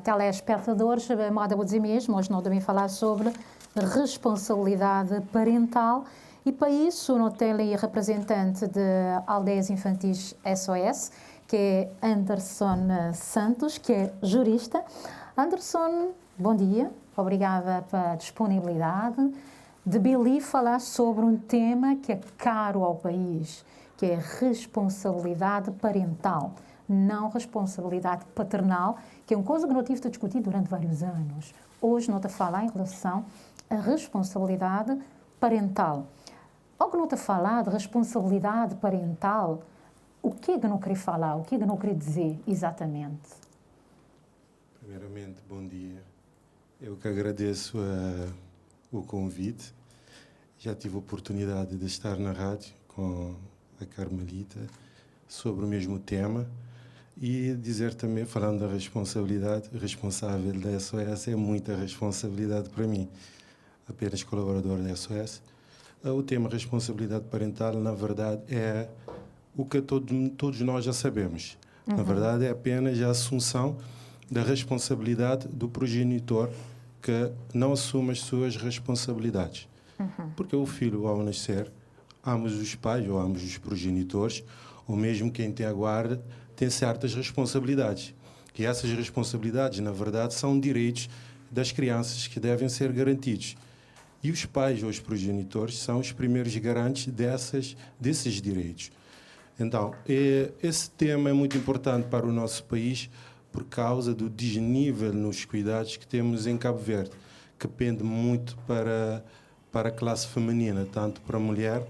telespectadores, moda vou dizer mesmo, hoje não devem falar sobre responsabilidade parental e para isso não tem ali representante de Aldeias Infantis SOS, que é Anderson Santos, que é jurista. Anderson, bom dia, obrigada pela disponibilidade de Billy falar sobre um tema que é caro ao país, que é responsabilidade parental, não responsabilidade paternal, que é uma coisa que não tive de discutir durante vários anos. Hoje não te falar em relação à responsabilidade parental. Ao que não te falar de responsabilidade parental, o que é que não queria falar, o que é que não queria dizer exatamente? Primeiramente, bom dia. Eu que agradeço o convite. Já tive a oportunidade de estar na rádio com a Carmelita sobre o mesmo tema e dizer também, falando da responsabilidade, responsável da SOS é muita responsabilidade para mim, apenas colaborador da SOS. O tema responsabilidade parental, na verdade, é o que todos nós já sabemos. Na verdade, é apenas a assunção da responsabilidade do progenitor que não assume as suas responsabilidades. Porque o filho, ao nascer, ambos os pais ou ambos os progenitores, ou mesmo quem tem a guarda, tem certas responsabilidades. E essas responsabilidades, na verdade, são direitos das crianças que devem ser garantidos. E os pais ou os progenitores são os primeiros garantes desses direitos. Então, esse tema é muito importante para o nosso país por causa do desnível nos cuidados que temos em Cabo Verde, que pende muito para a classe feminina, tanto para a mulher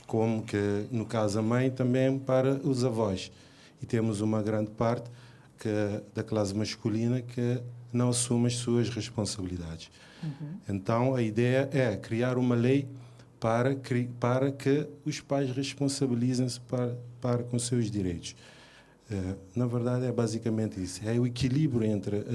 como, que, no caso, a mãe, também para os avós. E temos uma grande parte da classe masculina que não assume as suas responsabilidades. Então, a ideia é criar uma lei para que os pais responsabilizem-se para com os seus direitos. Na verdade, é basicamente isso. É o equilíbrio entre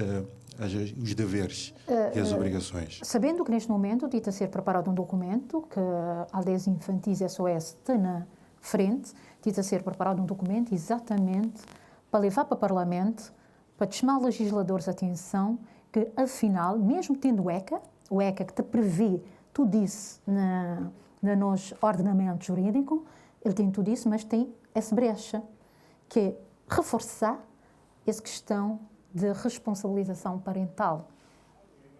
os deveres e as obrigações. Sabendo que neste momento está a ser preparado um documento que a Aldeias Infantis SOS está na frente, está a ser preparado um documento exatamente para levar para o Parlamento, para chamar legisladores a atenção que, afinal, mesmo tendo o ECA que te prevê tudo isso no nosso ordenamento jurídico, ele tem tudo isso, mas tem essa brecha, que é reforçar essa questão de responsabilização parental.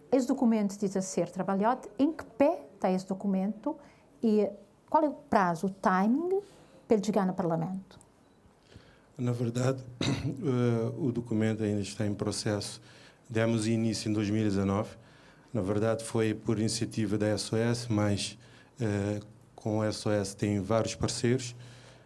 Esse documento diz a ser trabalhado, em que pé está esse documento e qual é o prazo, o timing, para ele chegar no Parlamento? Na verdade, o documento ainda está em processo. Demos início em 2019. Na verdade, foi por iniciativa da SOS, mas com a SOS tem vários parceiros.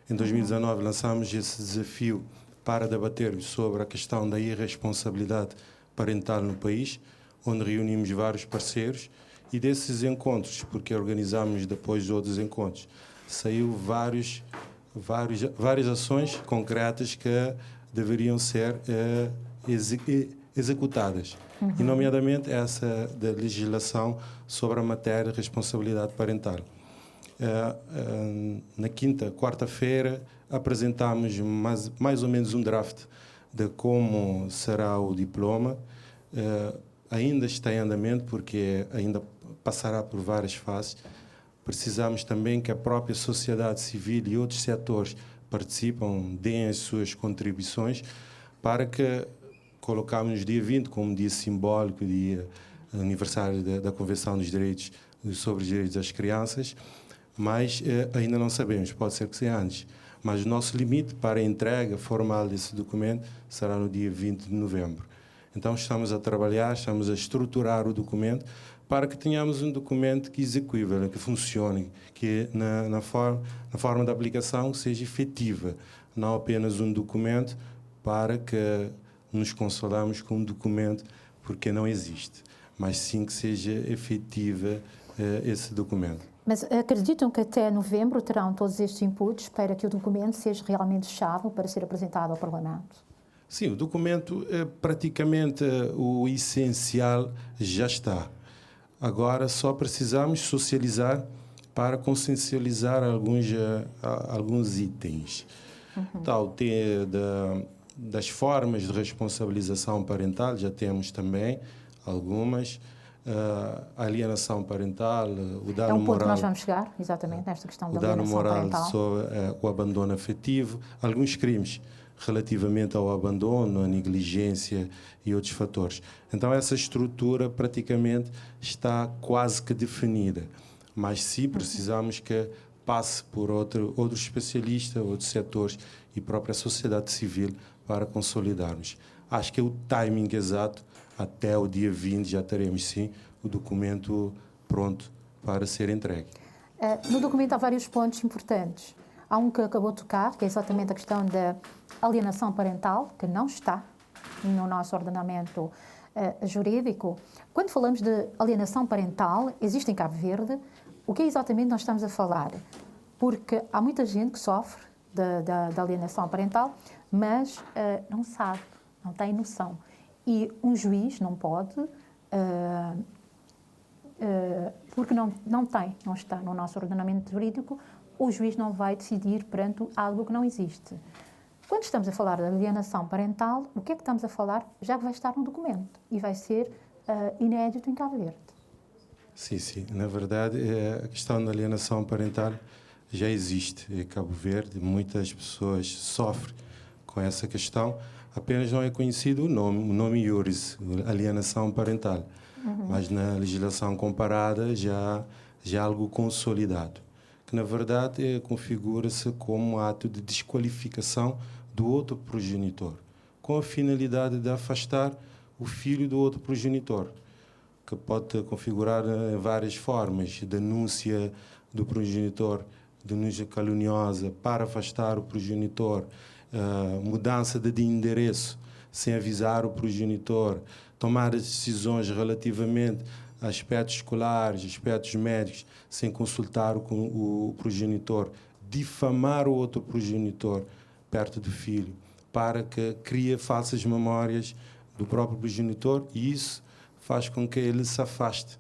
Em 2019 lançamos esse desafio para debater sobre a questão da irresponsabilidade parental no país, onde reunimos vários parceiros e desses encontros, porque organizamos depois outros encontros, saiu várias ações concretas que deveriam ser executadas, e nomeadamente essa da legislação sobre a matéria de responsabilidade parental. Na quarta-feira, apresentámos mais ou menos um draft de como será o diploma. Ainda está em andamento, porque ainda passará por várias fases. Precisamos também que a própria sociedade civil e outros setores participem, deem as suas contribuições, para que colocamos no dia 20 como dia simbólico, dia aniversário da Convenção dos Direitos, sobre os Direitos das Crianças, mas ainda não sabemos, pode ser que seja antes. Mas o nosso limite para a entrega formal desse documento será no dia 20 de novembro. Então estamos a trabalhar, estamos a estruturar o documento para que tenhamos um documento que execuível, que funcione, que na forma da aplicação seja efetiva, não apenas um documento para que nos consolamos com um documento porque não existe, mas sim que seja efetiva esse documento. Mas acreditam que até novembro terão todos estes inputs para que o documento seja realmente chave para ser apresentado ao Parlamento? Sim, o documento, praticamente o essencial já está. Agora só precisamos socializar para consciencializar alguns itens. Tal das formas de responsabilização parental, já temos também algumas. Alienação parental, o dano moral. É um ponto que nós vamos chegar, exatamente, nesta questão da alienação parental. O dano moral sobre o abandono afetivo, alguns crimes relativamente ao abandono, a negligência e outros fatores. Então, essa estrutura praticamente está quase que definida, mas sim precisamos que passe por outro especialista, outros setores e própria sociedade civil para consolidarmos. Acho que é o timing exato. Até o dia 20 já teremos, sim, o documento pronto para ser entregue. No documento há vários pontos importantes. Há um que acabou de tocar, que é exatamente a questão da alienação parental, que não está no nosso ordenamento jurídico. Quando falamos de alienação parental, existe em Cabo Verde, o que é exatamente nós estamos a falar? Porque há muita gente que sofre da alienação parental, mas não sabe, não tem noção. E um juiz não pode, porque não está no nosso ordenamento jurídico, o juiz não vai decidir perante algo que não existe. Quando estamos a falar de alienação parental, o que é que estamos a falar? Já vai estar no documento e vai ser inédito em Cabo Verde. Sim, sim. Na verdade, a questão da alienação parental já existe em Cabo Verde. Muitas pessoas sofrem com essa questão. Apenas não é conhecido o nome iuris, alienação parental. Mas na legislação comparada já é algo consolidado, que na verdade configura-se como um ato de desqualificação do outro progenitor, com a finalidade de afastar o filho do outro progenitor, que pode configurar várias formas: denúncia do progenitor, denúncia caluniosa para afastar o progenitor, mudança de endereço sem avisar o progenitor, tomar decisões relativamente a aspectos escolares, aspectos médicos, sem consultar o progenitor, difamar o outro progenitor perto do filho, para que crie falsas memórias do próprio progenitor, e isso faz com que ele se afaste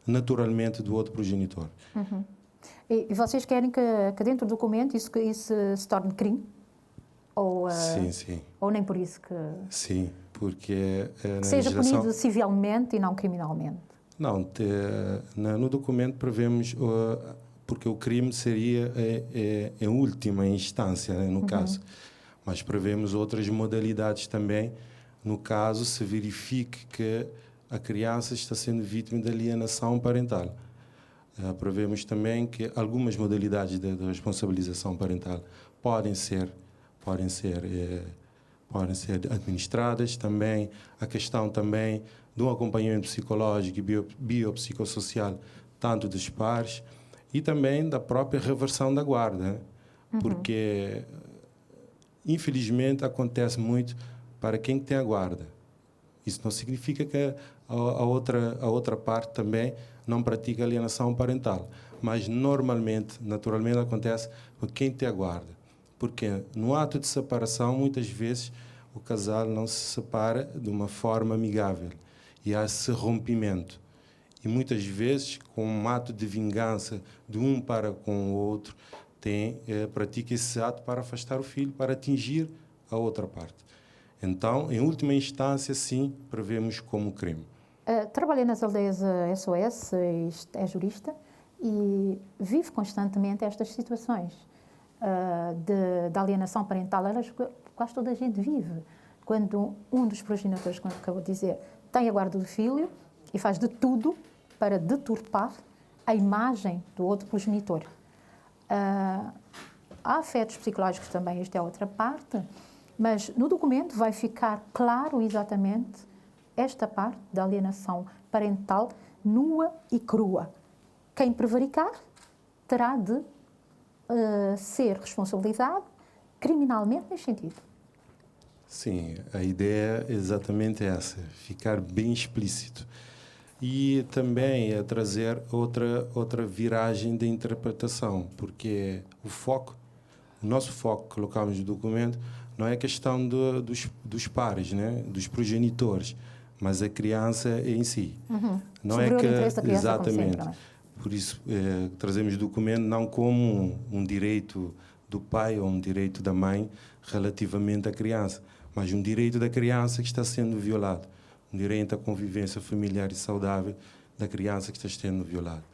naturalmente do outro progenitor. E vocês querem que dentro do documento isso se torne crime? Sim. Ou nem por isso que... Sim, porque... que seja punido civilmente e não criminalmente. Não, no documento prevemos... porque o crime seria em última instância, né, no caso. Mas prevemos outras modalidades também, no caso se verifique que a criança está sendo vítima de alienação parental. Prevemos também que algumas modalidades de responsabilização parental podem ser administradas. Também a questão também do acompanhamento psicológico e biopsicossocial, tanto dos pares, e também da própria reversão da guarda, porque infelizmente acontece muito para quem tem a guarda. Isso não significa que a outra parte também não pratica alienação parental, mas naturalmente acontece com quem tem a guarda. Porque no ato de separação, muitas vezes, o casal não se separa de uma forma amigável e há esse rompimento. E muitas vezes, com um ato de vingança de um para com o outro, pratica esse ato para afastar o filho, para atingir a outra parte. Então, em última instância, sim, prevemos como crime. Trabalhei nas aldeias SOS, é jurista, e vive constantemente estas situações de alienação parental. Quase toda a gente vive. Quando um dos progenitores, como acabou de dizer, tem a guarda do filho e faz de tudo para deturpar a imagem do outro progenitor. Há afetos psicológicos também, isto é outra parte, mas no documento vai ficar claro exatamente esta parte da alienação parental nua e crua. Quem prevaricar terá de ser responsabilizado criminalmente neste sentido. Sim, a ideia é exatamente essa, ficar bem explícito. E também é trazer outra viragem de interpretação, porque o nosso foco que colocamos no documento não é a questão dos pares, né, dos progenitores, mas a criança em si. Não sobre é o que interesse da criança, exatamente. Como sempre, Por isso trazemos o documento não como um direito do pai ou um direito da mãe relativamente à criança, mas um direito da criança que está sendo violado, um direito à convivência familiar e saudável da criança que está sendo violado.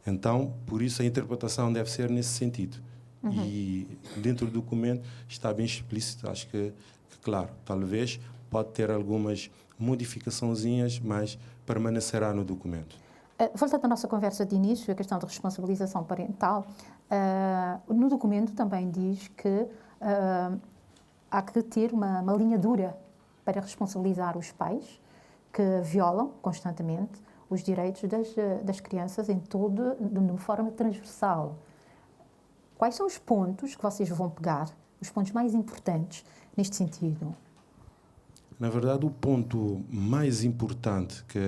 Então, por isso a interpretação deve ser nesse sentido. E dentro do documento está bem explícito, acho que claro, talvez pode ter algumas modificaçõezinhas, mas permanecerá no documento. Voltando à nossa conversa de início, a questão da responsabilização parental, no documento também diz que há que ter uma linha dura para responsabilizar os pais que violam constantemente os direitos das crianças de uma forma transversal. Quais são os pontos que vocês vão pegar, os pontos mais importantes neste sentido? Na verdade, o ponto mais importante, que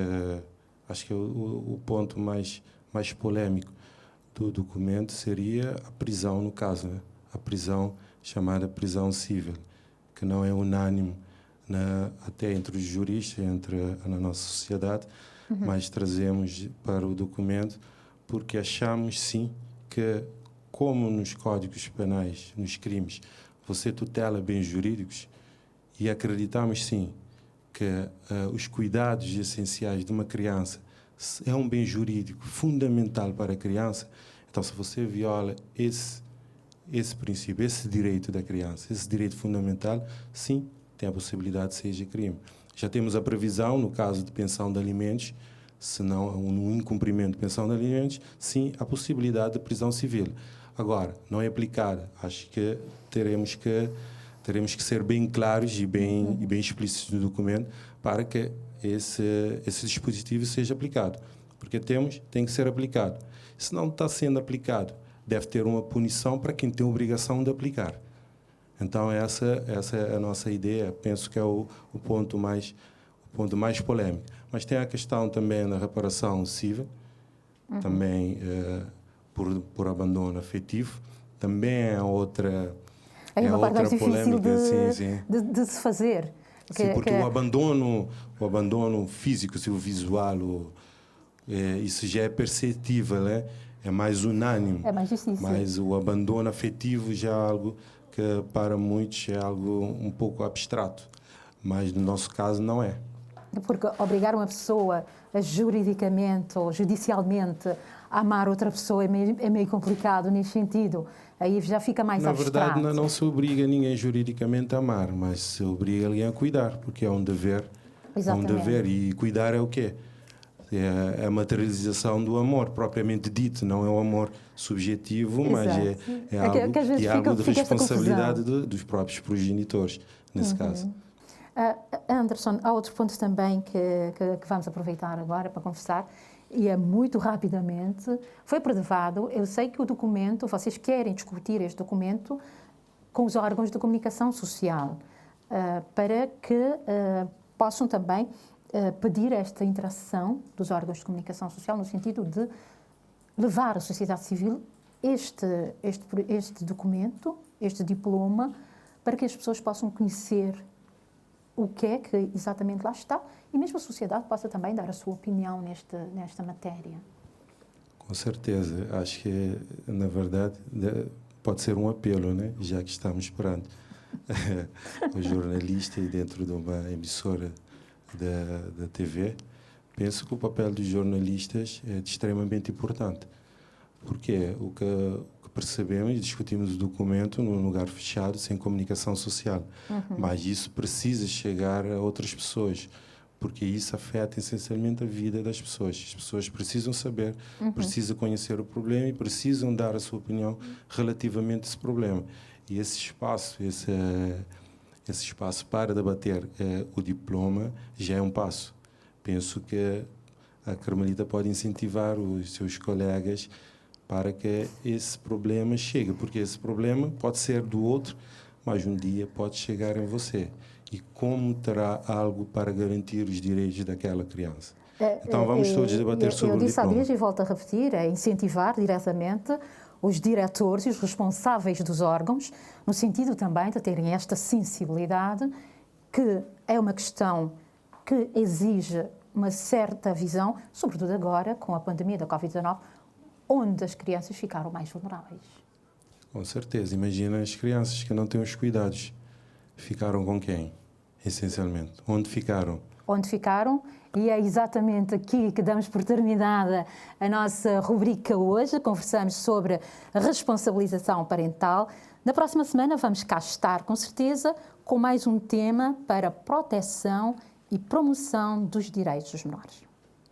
acho que é o ponto mais polêmico do documento, seria a prisão, no caso, né? A prisão chamada prisão civil, que não é unânime até entre os juristas, na nossa sociedade, mas trazemos para o documento porque achamos, sim, que como nos códigos penais, nos crimes, você tutela bens jurídicos, e acreditamos, sim, que os cuidados essenciais de uma criança é um bem jurídico fundamental para a criança. Então, se você viola esse princípio, esse direito da criança, esse direito fundamental, sim, tem a possibilidade de ser crime. Já temos a previsão, no caso de pensão de alimentos, se não um incumprimento de pensão de alimentos, sim, a possibilidade de prisão civil. Agora, não é aplicada. Acho que teremos que ser bem claros e bem explícitos no documento para que esse dispositivo seja aplicado. Porque tem que ser aplicado. Se não está sendo aplicado, deve ter uma punição para quem tem a obrigação de aplicar. Então, essa é a nossa ideia. Penso que é o ponto mais polêmico. Mas tem a questão também da reparação civil, também por abandono afetivo. Também é outra... É uma parte mais difícil de se fazer. Sim, porque o abandono físico, o visual, isso já é perceptível, né? É mais unânime. É mais difícil. Mas o abandono afetivo já é algo que para muitos é algo um pouco abstrato. Mas no nosso caso não é. Porque obrigar uma pessoa juridicamente ou judicialmente a amar outra pessoa é meio complicado nesse sentido. Aí já fica mais abstrato. Na verdade, não se obriga ninguém juridicamente a amar, mas se obriga alguém a cuidar, porque é um dever. Exatamente. É um dever. E cuidar é o quê? É a materialização do amor, propriamente dito. Não é o amor subjetivo, mas é algo de responsabilidade dos próprios progenitores, nesse caso. Anderson, há outro ponto também que vamos aproveitar agora para conversar, e é muito rapidamente. Foi aprovado, eu sei que o documento, vocês querem discutir este documento com os órgãos de comunicação social, para que possam também pedir esta interação dos órgãos de comunicação social no sentido de levar à sociedade civil este documento, este diploma, para que as pessoas possam conhecer o que é que exatamente lá está e mesmo a sociedade possa também dar a sua opinião nesta matéria. Com certeza. Acho que, na verdade, pode ser um apelo, né? Já que estamos perante os jornalistas dentro de uma emissora da TV. Penso que o papel dos jornalistas é extremamente importante. Porque o que percebemos e discutimos o documento num lugar fechado, sem comunicação social. Mas isso precisa chegar a outras pessoas, porque isso afeta essencialmente a vida das pessoas. As pessoas precisam saber, precisam conhecer o problema e precisam dar a sua opinião relativamente a esse problema. E esse espaço para debater o diploma já é um passo. Penso que a Carmelita pode incentivar os seus colegas para que esse problema chegue, porque esse problema pode ser do outro, mas um dia pode chegar em você. E como terá algo para garantir os direitos daquela criança? Então vamos todos debater sobre o diploma. Eu disse há dias e volto a repetir, é incentivar diretamente os diretores e os responsáveis dos órgãos, no sentido também de terem esta sensibilidade, que é uma questão que exige uma certa visão, sobretudo agora, com a pandemia da Covid-19, onde as crianças ficaram mais vulneráveis. Com certeza. Imagina as crianças que não têm os cuidados. Ficaram com quem? essencialmente. Onde ficaram? Onde ficaram, e é exatamente aqui que damos por terminada a nossa rubrica hoje. Conversamos sobre a responsabilização parental. Na próxima semana vamos cá estar, com certeza, com mais um tema para proteção e promoção dos direitos dos menores.